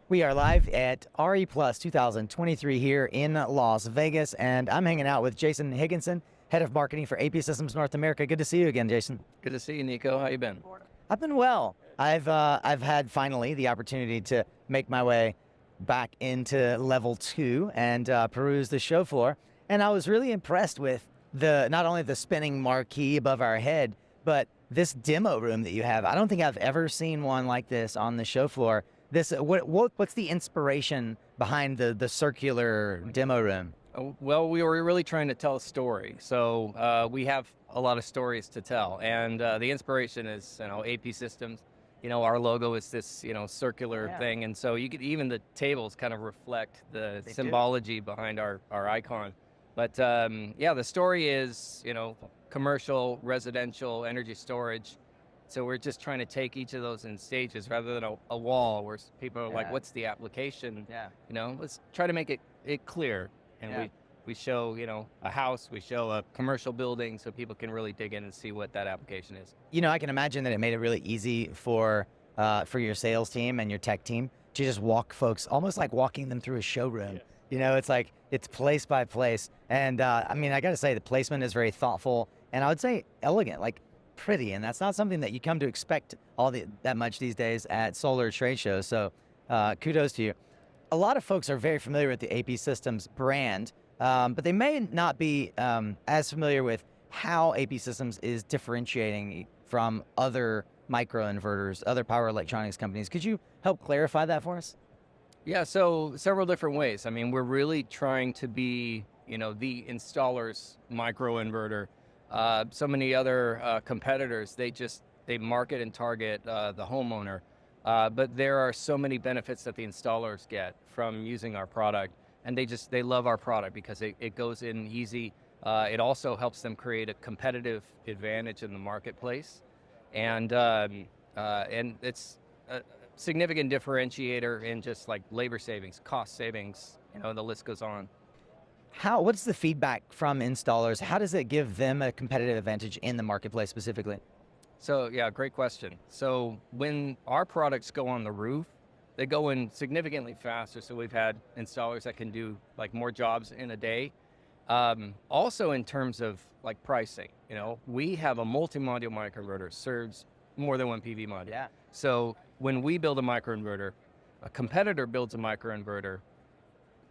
We are live at RE Plus 2023 here in Las Vegas, and I'm hanging out with Jason Higginson, Head of Marketing for APsystems North America. Good to see you again, Jason. Good to see you, Nico. How you been? I've been well. I've had finally the opportunity to make my way back into level 2 and peruse the show floor, and I was really impressed with not only the spinning marquee above our head, but this demo room that you have. I don't think I've ever seen one like this on the show floor. What's the inspiration behind the circular demo room? Well, we were really trying to tell a story. So we have a lot of stories to tell. And the inspiration is, APsystems. Our logo is this, circular thing. And so even the tables kind of reflect the symbology behind our icon. But the story is, commercial, residential, energy storage. So we're just trying to take each of those in stages rather than a wall where people are like, what's the application? Let's try to make it clear. And we show, a house, we show a commercial building so people can really dig in and see what that application is. I can imagine that it made it really easy for your sales team and your tech team to just walk folks, almost like walking them through a showroom. Yeah. It's like, it's place by place. And I got to say the placement is very thoughtful and I would say elegant, like pretty, and that's not something that you come to expect that much these days at solar trade shows. So kudos to you. A lot of folks are very familiar with the APsystems brand, but they may not be as familiar with how APsystems is differentiating from other microinverters, other power electronics companies. Could you help clarify that for us? Yeah, so several different ways. We're really trying to be, the installer's microinverter. So many other competitors, they market and target the homeowner. But there are so many benefits that the installers get from using our product, and they love our product because it goes in easy. It also helps them create a competitive advantage in the marketplace, and it's a significant differentiator in just like labor savings, cost savings. The list goes on. What's the feedback from installers? How does it give them a competitive advantage in the marketplace specifically? So yeah, great question. So when our products go on the roof, they go in significantly faster. So we've had installers that can do like more jobs in a day. Also in terms of like pricing, we have a multi-module microinverter, serves more than one PV module. Yeah. So when we build a microinverter, a competitor builds a microinverter,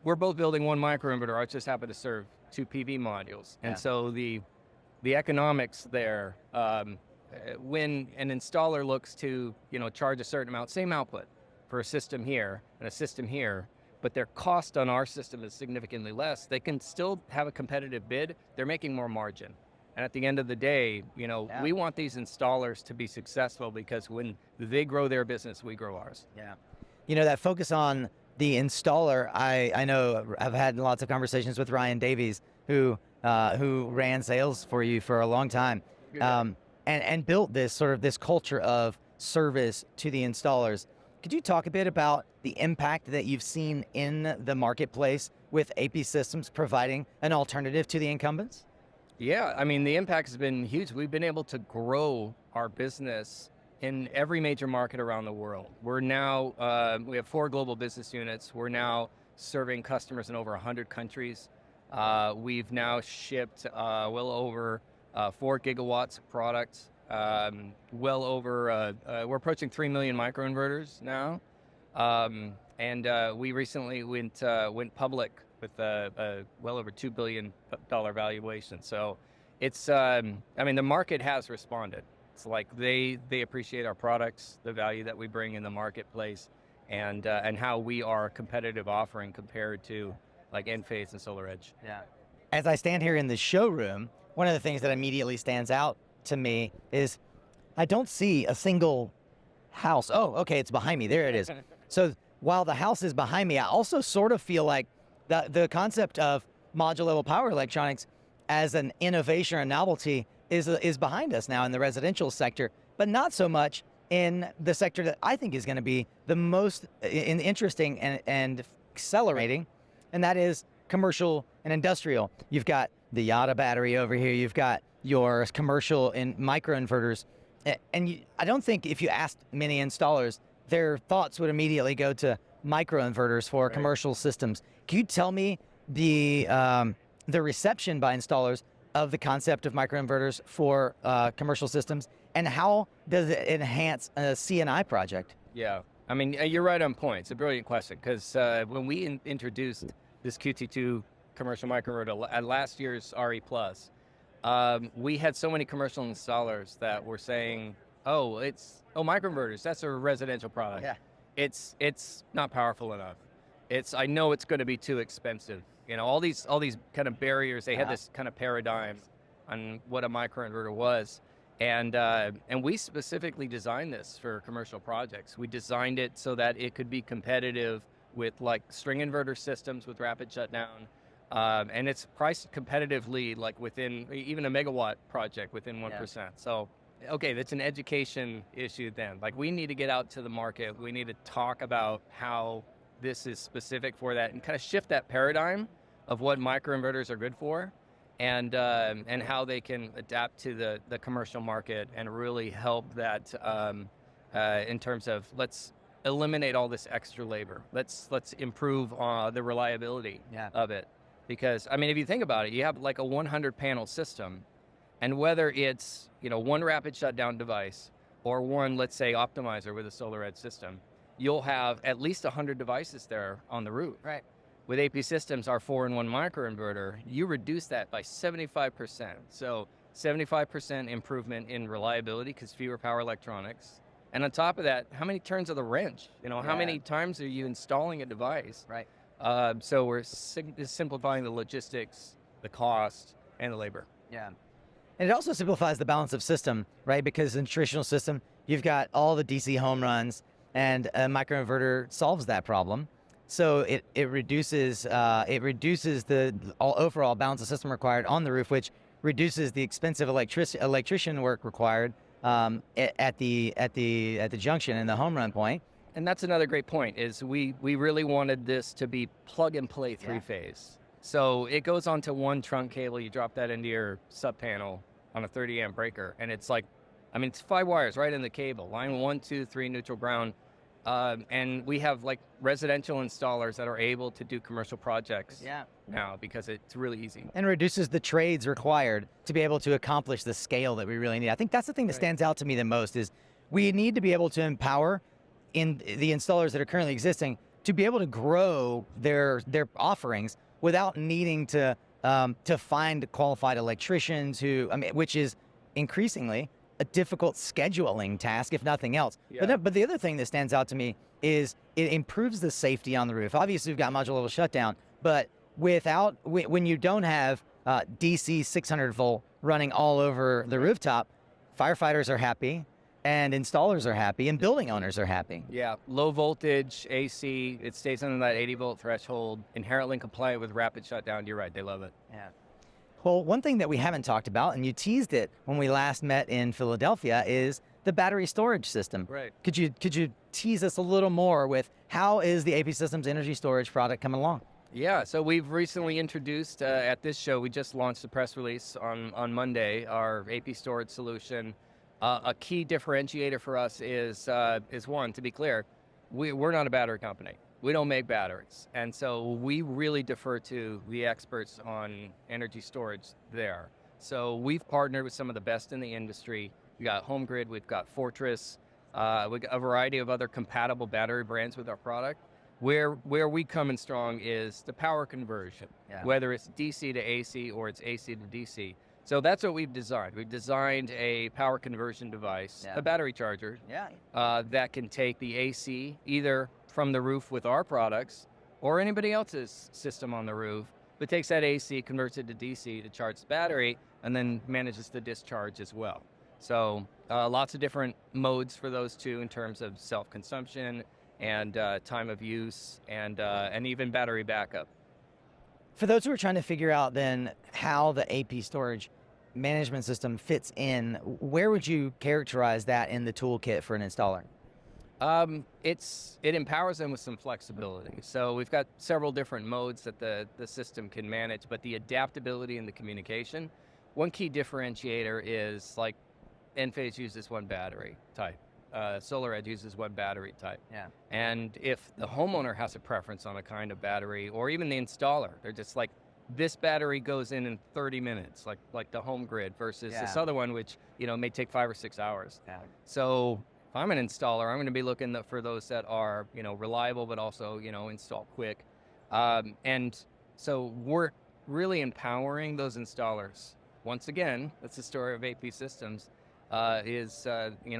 we're both building one microinverter. Ours just happen to serve two PV modules. And so the economics there, when an installer looks to, charge a certain amount, same output for a system here and a system here, but their cost on our system is significantly less, they can still have a competitive bid. They're making more margin. And at the end of the day, we want these installers to be successful because when they grow their business, we grow ours. Yeah. That focus on the installer, I know I've had lots of conversations with Ryan Davies, who ran sales for you for a long time, and built this culture of service to the installers. Could you talk a bit about the impact that you've seen in the marketplace with APsystems providing an alternative to the incumbents? Yeah, the impact has been huge. We've been able to grow our business in every major market around the world. We're now, we have 4 global business units. We're now serving customers in over 100 countries. We've now shipped well over 4 gigawatts of products, we're approaching 3 million microinverters now. And we recently went public with a well over $2 billion valuation. So it's, the market has responded. It's like they appreciate our products, the value that we bring in the marketplace, and how we are a competitive offering compared to like Enphase and SolarEdge. Yeah. As I stand here in the showroom, one of the things that immediately stands out to me is I don't see a single house. Oh, okay, it's behind me. There it is. So while the house is behind me, I also sort of feel like the concept of module level power electronics as an innovation or a novelty is behind us now in the residential sector, but not so much in the sector that I think is going to be the most interesting and accelerating, and that is commercial and industrial. You've got the Yada battery over here. You've got your commercial and microinverters. And I don't think if you asked many installers, their thoughts would immediately go to microinverters for commercial systems. Can you tell me the reception by installers of the concept of microinverters for commercial systems, and how does it enhance a CNI project? Yeah, I mean, you're right on point. It's a brilliant question, because when we introduced this QT2 commercial microinverter at last year's RE Plus, we had so many commercial installers that were saying, oh, microinverters, that's a residential product. Yeah. It's not powerful enough. I know it's going to be too expensive. All these kind of barriers. They had this kind of paradigm on what a microinverter was, and we specifically designed this for commercial projects. We designed it so that it could be competitive with like string inverter systems with rapid shutdown, and it's priced competitively, like within even a megawatt project within 1%. Yeah. So, okay, that's an education issue then. Like, we need to get out to the market. We need to talk about how this is specific for that and kind of shift that paradigm of what microinverters are good for, and how they can adapt to the commercial market and really help that in terms of, let's eliminate all this extra labor. Let's improve the reliability of it. Because, I mean, if you think about it, you have like a 100 panel system, and whether it's, one rapid shutdown device or one, let's say, optimizer with a solar edge system, you'll have at least 100 devices there on the roof. Right. With APsystems, our 4-in-1 microinverter, you reduce that by 75%. So 75% improvement in reliability because fewer power electronics. And on top of that, how many turns of the wrench? How many times are you installing a device? Right. So we're simplifying the logistics, the cost, and the labor. Yeah. And it also simplifies the balance of system, right? Because in a traditional system, you've got all the DC home runs, and a microinverter solves that problem. So it reduces the overall balance of system required on the roof, which reduces the expensive electrician work required at the junction and the home run point. And that's another great point, is we really wanted this to be plug and play three-phase. So it goes onto one trunk cable, you drop that into your sub panel on a 30 amp breaker, and it's like, I mean, it's 5 wires right in the cable, line 1, 2, 3, neutral, ground. And we have like residential installers that are able to do commercial projects now because it's really easy. And reduces the trades required to be able to accomplish the scale that we really need. I think that's the thing that stands out to me the most, is we need to be able to empower in the installers that are currently existing to be able to grow their offerings without needing to find qualified electricians which is increasingly a difficult scheduling task, if nothing else. Yeah. But the other thing that stands out to me is it improves the safety on the roof. Obviously, we've got module level shutdown, but when you don't have DC 600 volt running all over the rooftop, firefighters are happy, and installers are happy, and building owners are happy. Yeah, low voltage AC, it stays under that 80 volt threshold, inherently compliant with rapid shutdown. You're right, they love it. Yeah. Well, one thing that we haven't talked about, and you teased it when we last met in Philadelphia, is the battery storage system. Right. Could you tease us a little more with how is the APsystems energy storage product coming along? Yeah, so we've recently introduced at this show, we just launched a press release on Monday, our AP storage solution. A key differentiator for us is one, to be clear, we're not a battery company. We don't make batteries. And so we really defer to the experts on energy storage there. So we've partnered with some of the best in the industry. We got Home Grid, we've got Fortress, we got a variety of other compatible battery brands with our product. Where we come in strong is the power conversion, whether it's DC to AC or it's AC to DC. So that's what we've designed. We've designed a power conversion device, a battery charger, that can take the AC either from the roof with our products or anybody else's system on the roof, but takes that AC, converts it to DC to charge the battery, and then manages the discharge as well. So lots of different modes for those two in terms of self-consumption and time of use and even battery backup. For those who are trying to figure out then how the AP storage management system fits in, where would you characterize that in the toolkit for an installer? It empowers them with some flexibility. So we've got several different modes that the system can manage, but the adaptability and the communication, one key differentiator is like Enphase uses one battery type. SolarEdge uses one battery type. Yeah. And if the homeowner has a preference on a kind of battery, or even the installer, they're just like, this battery goes in 30 minutes, like the home grid, versus this other one, which may take 5 or 6 hours. Yeah. So if I'm an installer, I'm going to be looking for those that are reliable, but also install quick. And so we're really empowering those installers. Once again, that's the story of APsystems.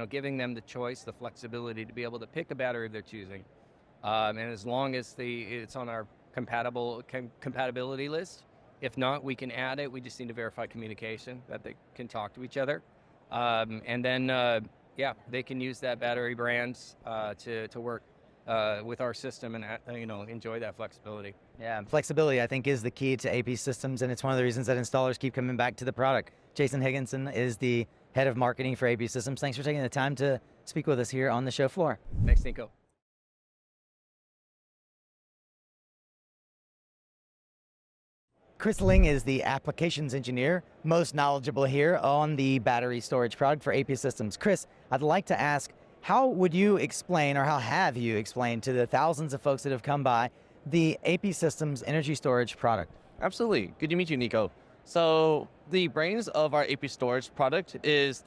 Giving them the choice, the flexibility to be able to pick a battery they're choosing. And as long as it's on our compatibility list, if not, we can add it. We just need to verify communication, that they can talk to each other. And then, they can use that battery brand to work with our system and enjoy that flexibility. Yeah, flexibility I think is the key to APsystems, and it's one of the reasons that installers keep coming back to the product. Jason Higginson is the head of marketing for APsystems. Thanks for taking the time to speak with us here on the show floor. Thanks, Nico. Chris Ling is the applications engineer, most knowledgeable here on the battery storage product for APsystems. Chris, I'd like to ask, how would you explain, or how have you explained to the thousands of folks that have come by, the APsystems energy storage product? Absolutely. Good to meet you, Nico. So the brains of our AP storage product is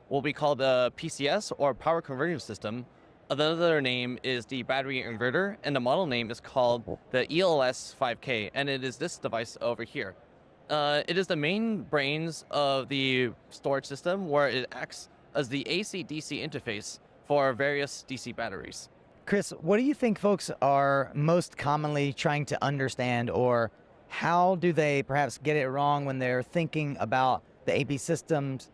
what we call the PCS, or power conversion system. Another name is the battery inverter, and the model name is called the ELS 5K, and it is this device over here. It is the main brains of the storage system, where it acts as the AC-DC interface for various DC batteries. Chris, what do you think folks are most commonly trying to understand, or how do they perhaps get it wrong when they're thinking about the APsystems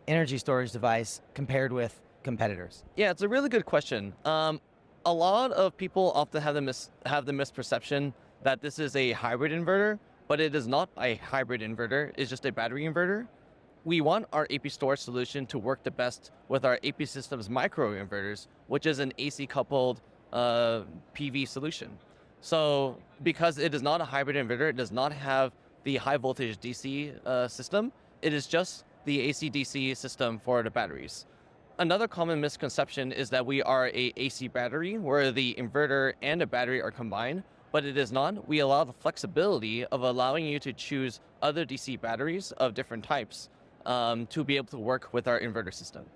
energy storage device compared with competitors? Yeah, it's a really good question. A lot of people often have the misperception that this is a hybrid inverter, but it is not a hybrid inverter. It's just a battery inverter. We want our AP storage solution to work the best with our APsystems microinverters, which is an AC-coupled PV solution. So because it is not a hybrid inverter, it does not have the high voltage DC system. It is just the AC-DC system for the batteries. Another common misconception is that we are a AC battery, where the inverter and the battery are combined, but it is not. We allow the flexibility of allowing you to choose other DC batteries of different types to be able to work with our inverter system.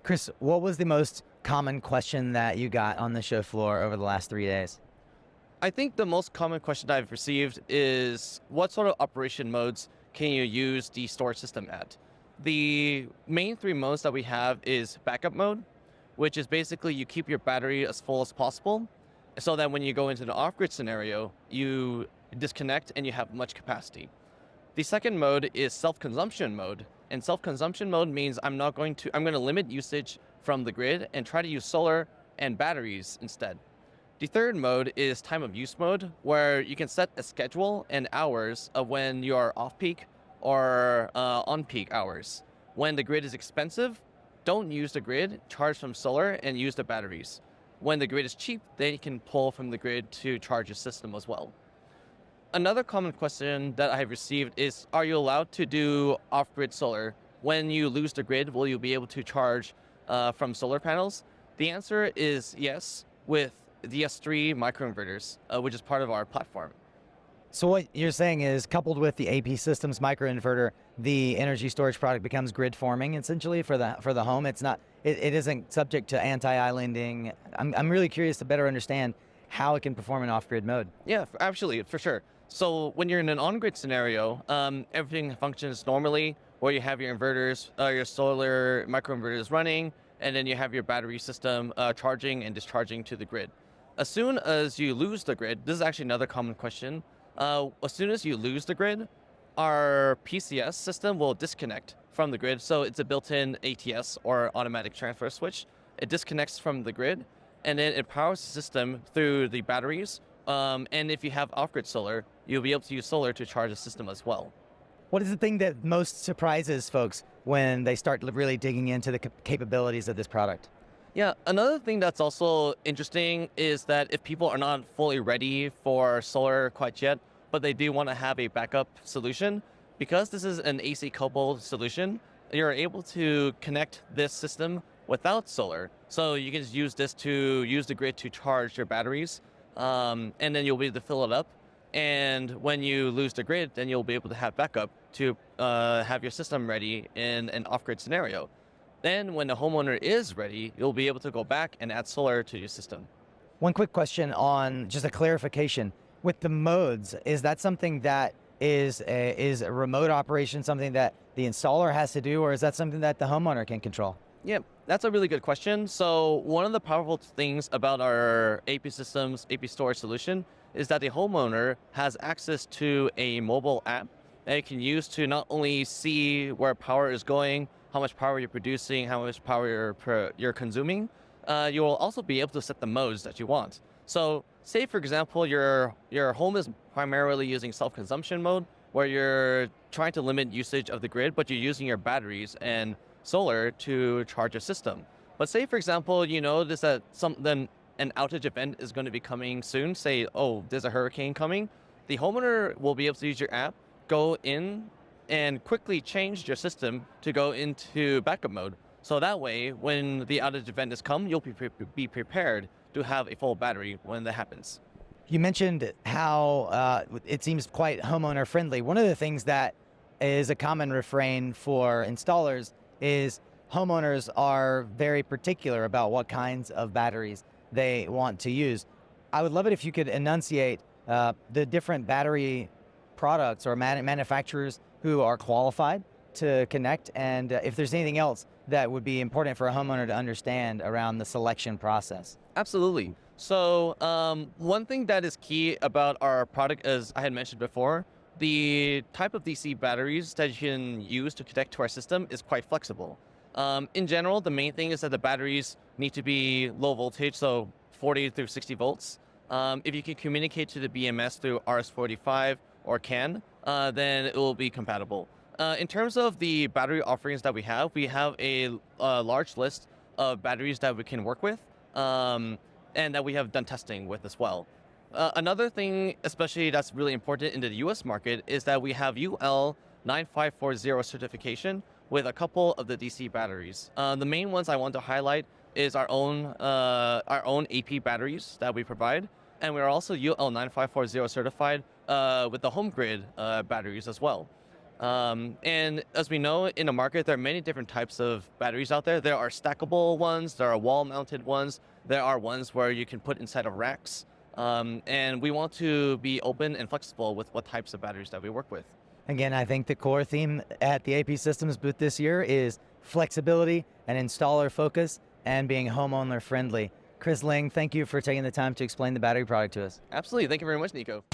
Chris, what was the most common question that you got on the show floor over the last 3 days? I think the most common question I've received is, what sort of operation modes can you use the storage system at? The main 3 modes that we have is backup mode, which is basically you keep your battery as full as possible, so that when you go into the off-grid scenario, you disconnect and you have much capacity. The second mode is self-consumption mode, and self-consumption mode means I'm going to limit usage from the grid and try to use solar and batteries instead. The third mode is time of use mode, where you can set a schedule and hours of when you are off-peak or on-peak hours. When the grid is expensive, don't use the grid, charge from solar and use the batteries. When the grid is cheap, then you can pull from the grid to charge your system as well. Another common question that I have received is, are you allowed to do off-grid solar? When you lose the grid, will you be able to charge from solar panels? The answer is yes, with the S3 microinverters, which is part of our platform. So what you're saying is, coupled with the APsystems microinverter, the energy storage product becomes grid forming essentially for the home. It isn't subject to anti-islanding. I'm really curious to better understand how it can perform in off-grid mode. Yeah, absolutely, for sure. So when you're in an on-grid scenario, everything functions normally, where you have your inverters, your solar microinverters running, and then you have your battery system charging and discharging to the grid. As soon as you lose the grid, this is actually another common question. As soon as you lose the grid, our PCS system will disconnect from the grid. So it's a built-in ATS, or automatic transfer switch. It disconnects from the grid, and then it powers the system through the batteries. And if you have off-grid solar, you'll be able to use solar to charge the system as well. What is the thing that most surprises folks when they start really digging into the capabilities of this product? Yeah, another thing that's also interesting is that if people are not fully ready for solar quite yet, but they do want to have a backup solution, because this is an AC coupled solution, you're able to connect this system without solar. So you can just use this to use the grid to charge your batteries, and then you'll be able to fill it up. And when you lose the grid, then you'll be able to have backup to have your system ready in an off-grid scenario. Then when the homeowner is ready, you'll be able to go back and add solar to your system. One quick question on just a clarification. With the modes, is that something that is a remote operation, something that the installer has to do, or is that something that the homeowner can control? Yeah, that's a really good question. So one of the powerful things about our APsystems AP storage solution is that the homeowner has access to a mobile app that you can use to not only see where power is going, how much power you're producing, how much power you're consuming. You will also be able to set the modes that you want. So say, for example, your home is primarily using self-consumption mode, where you're trying to limit usage of the grid, but you're using your batteries and solar to charge your system. But say, for example, you notice that an outage event is going to be coming soon. Say, oh, there's a hurricane coming. The homeowner will be able to use your app, go in and quickly change your system to go into backup mode. So that way, when the outage event is come, you'll be prepared to have a full battery when that happens. You mentioned how it seems quite homeowner friendly. One of the things that is a common refrain for installers is homeowners are very particular about what kinds of batteries they want to use. I would love it if you could enunciate the different battery products or manufacturers who are qualified to connect, and if there's anything else that would be important for a homeowner to understand around the selection process. Absolutely. So one thing that is key about our product, as I had mentioned before, the type of DC batteries that you can use to connect to our system is quite flexible. In general, the main thing is that the batteries need to be low voltage, so 40 through 60 volts. If you can communicate to the BMS through RS-485 or CAN, then it will be compatible. In terms of the battery offerings that we have a large list of batteries that we can work with, and that we have done testing with as well. Another thing, especially that's really important in the US market, is that we have UL 9540 certification with a couple of the DC batteries. The main ones I want to highlight is our own AP batteries that we provide, and we're also UL 9540 certified with the home grid batteries as well. And as we know, in the market, there are many different types of batteries out there. There are stackable ones, there are wall-mounted ones, there are ones where you can put inside of racks. And we want to be open and flexible with what types of batteries that we work with. Again, I think the core theme at the APsystems booth this year is flexibility and installer focus and being homeowner friendly. Chris, Ling, thank you for taking the time to explain the battery product to us. Absolutely. Thank you very much, Nico.